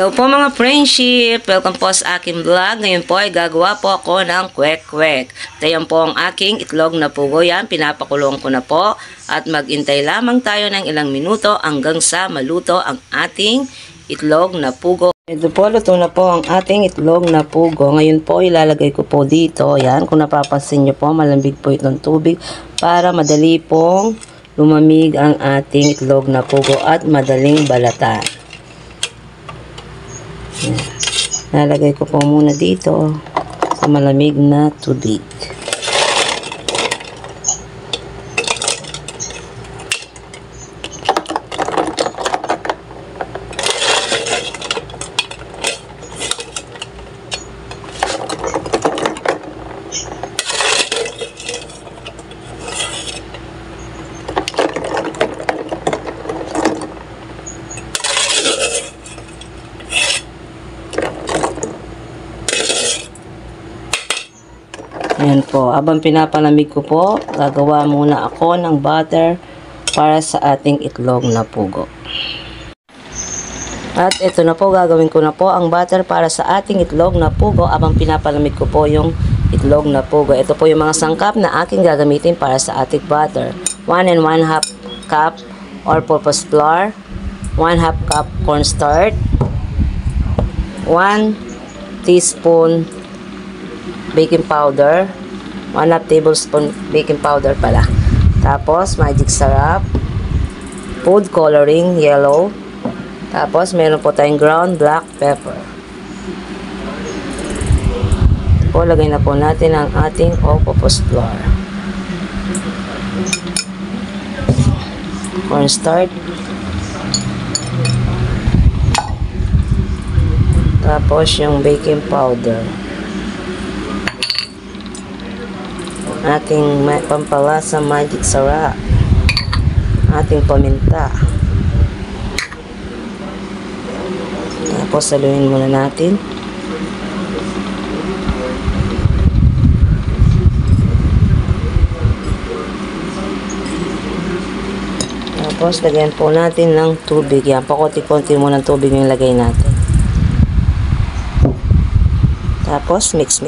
Hello po mga friendship! Welcome po sa aking vlog. Ngayon po ay gagawa po ako ng kwek-kwek. Ito yan po ang aking itlog na pugo. Yan, pinapakulong ko na po. At magintay lamang tayo ng ilang minuto hanggang sa maluto ang ating itlog na pugo. Ito po, luto na po ang ating itlog na pugo. Ngayon po, ilalagay ko po dito. Yan, kung napapansin nyo po, malambig po itong tubig para madali pong lumamig ang ating itlog na pugo at madaling balatan. Nalagay ko po muna dito sa malamig na tubig. Ayan po, habang pinapalamig ko po, gagawa muna ako ng butter para sa ating itlog na pugo. At ito na po, gagawin ko na po ang butter para sa ating itlog na pugo habang pinapalamig ko po yung itlog na pugo. Ito po yung mga sangkap na aking gagamitin para sa ating butter. 1 and 1/2 cup all-purpose flour, 1/2 cup cornstarch, 1 teaspoon baking powder, 1/2 tablespoon baking powder pala. Tapos magic syrup, food coloring yellow. Tapos meron po tayong ground black pepper. Po, lagay na po natin ang ating all-purpose flour, cornstarch, tapos yung baking powder, ating pampalasa magic syrup, ating paminta. Tapos saluhin muna natin. Tapos lagyan po natin ng tubig. Yan, pakunti-kunti muna ng tubig yung lagay natin. Tapos mix.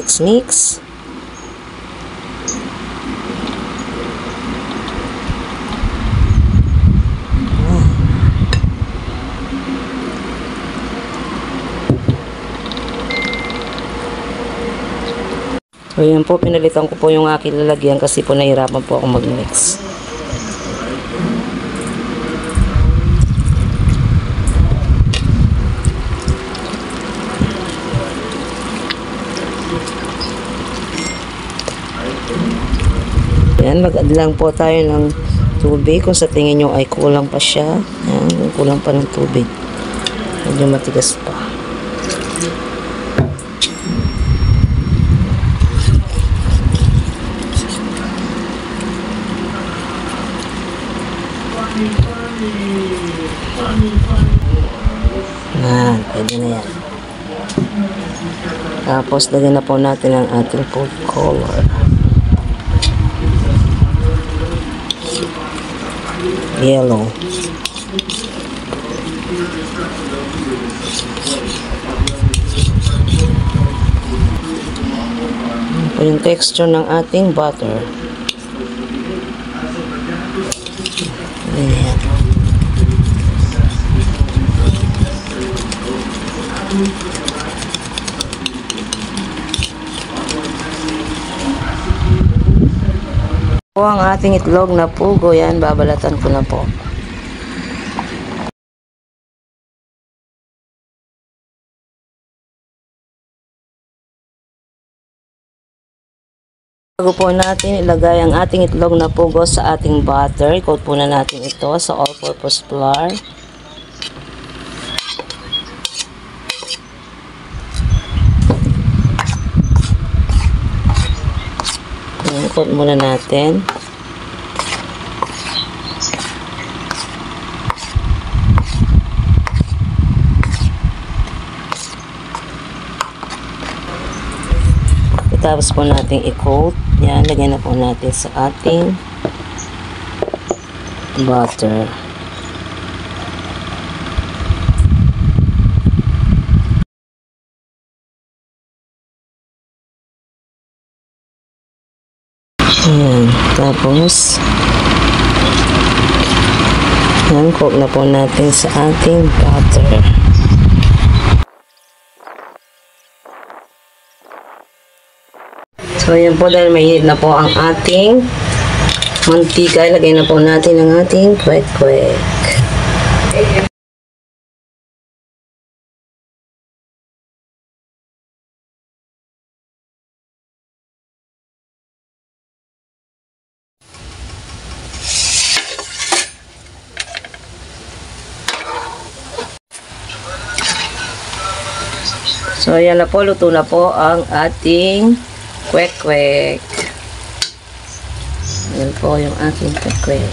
So, yan po, pinalitan ko po yung aking lalagyan kasi po nahirapan po ako mag-mix. Yan, mag-add lang po tayo ng tubig kung sa tingin nyo ay kulang pa siya. Yan, kulang pa ng tubig. Medyo matigas pa. Yan, pwede na yan. Tapos lagyan na po natin ang ating food color yellow. Ito yung texture ng ating butter. Ayan. Po ang ating itlog na pugo. Yan, babalatan ko na po. Bago po natin ilagay ang ating itlog na pugo sa ating butter, i-coat po na natin ito sa all-purpose flour. I-coat muna natin. Tapos po natin i-coat. Yan, lagyan na po natin sa ating butter. Tapos, yan, cook na po natin sa ating butter. So, yan po, dahil mainit na po ang ating mantika, ilagay na po natin ang ating kwek-kwek. So, ayan na po, luto na po ang ating kwek-kwek. Ayan po yung ating kwek-kwek.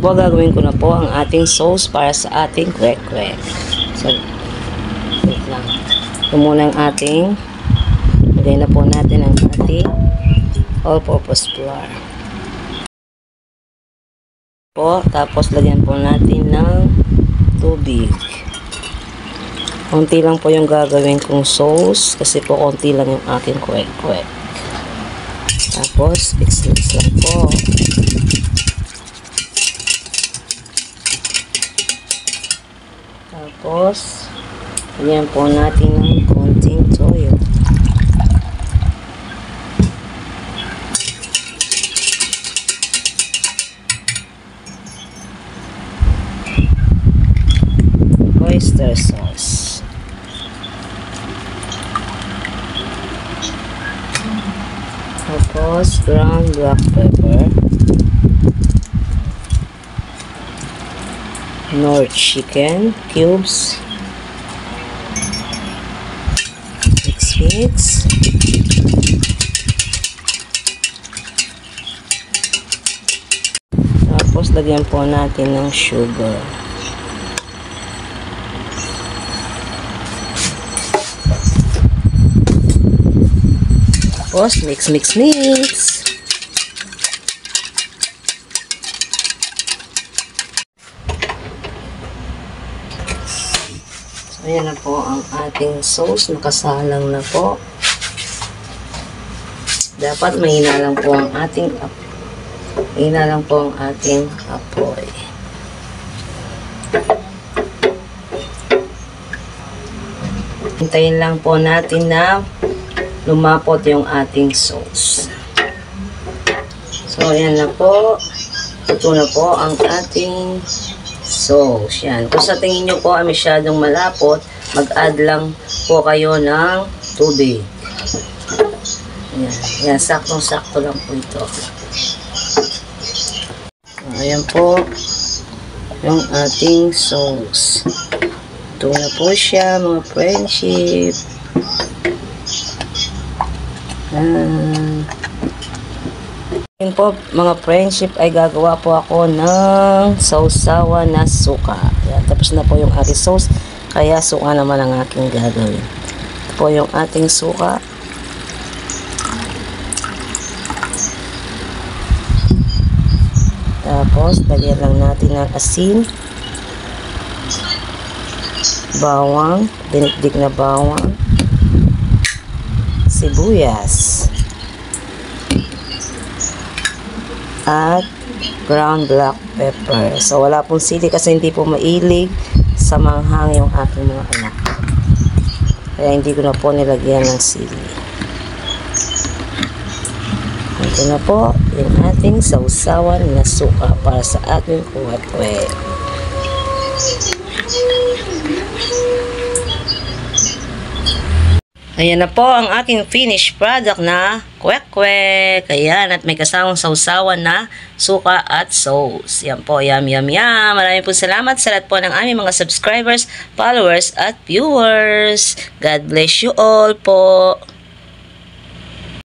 Po, gagawin ko na po ang ating sauce para sa ating kwek-kwek. So, wait lang. Ito muna ang ating, lagay na po natin ang ating all-purpose flour. Po, tapos lagyan po natin ng tubig. Konti lang po yung gagawin kong sauce kasi po konti lang yung aking kwek-kwek. Tapos, mix-mix lang po. Tapos, lagyan po natin ng konting toyo. Oyster sauce. Tapos, ground black pepper. Nor chicken cubes. Mix. Tapos, lagyan po natin ng sugar. Tapos, mix. So, ayan na po ang ating sauce. Nakasalang na po. Dapat mahina lang po ang ating apoy. Hintayin lang po natin na lumapot yung ating sauce. So, ayan na po. Ito na po ang ating sauce. Yan. Kung sa tingin nyo po ay masyadong malapot, mag-add lang po kayo ng tubig. Yan. Yan. Saktong-sakto lang po ito. So, ayan po yung ating sauce. Ito na po siya, mga friendship. Yun po, mga friendship, ay gagawa po ako ng sausawan na suka. Yan, tapos na po yung ating sauce, kaya suka naman ang aking gagawin. Ito po yung ating suka. Tapos, lagyan lang natin ng asin, bawang, dinikdik na bawang, sibuyas, at ground black pepper. So, wala pong sili kasi hindi po mailig sa manghang yung aking mga anak. Kaya hindi ko na po nilagyan ng sili. Ito na po yung ating sausawan na suka para sa ating kwek-kwek. Ayan na po ang aking finished product na kwek-kwek. Ayan, at may kasamang sausawan na suka at sauce. Yan po, yum. Maraming po salamat sa lahat po ng aming mga subscribers, followers at viewers. God bless you all po.